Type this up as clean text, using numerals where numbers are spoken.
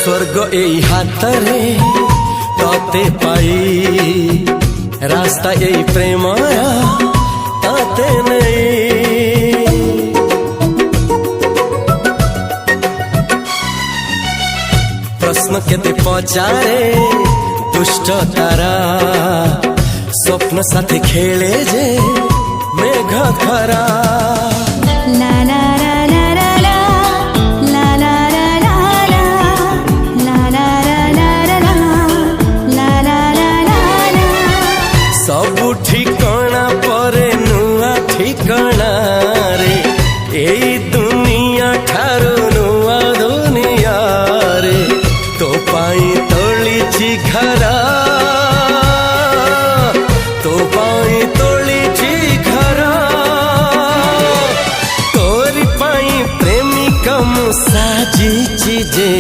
स्वर्ग एई हातरे तते पाई रास्ता एई प्रेमया ताते नहीं। प्रश्न केते पचारे दुष्ट तारा स्वप्न साथी खेले जे मेघ खरा। ला ला ला ला ला ला ला ला ला ला ला ला ला ला ला। सबु ठिकाना परे नुआ ठिकाना रे एई दुनिया ठारू नुआ दुनिया रे। तो पाई तोलिछि घरा तो पाई तोलिछि घरा तोरी पाई प्रेमिका मु साजिछि जे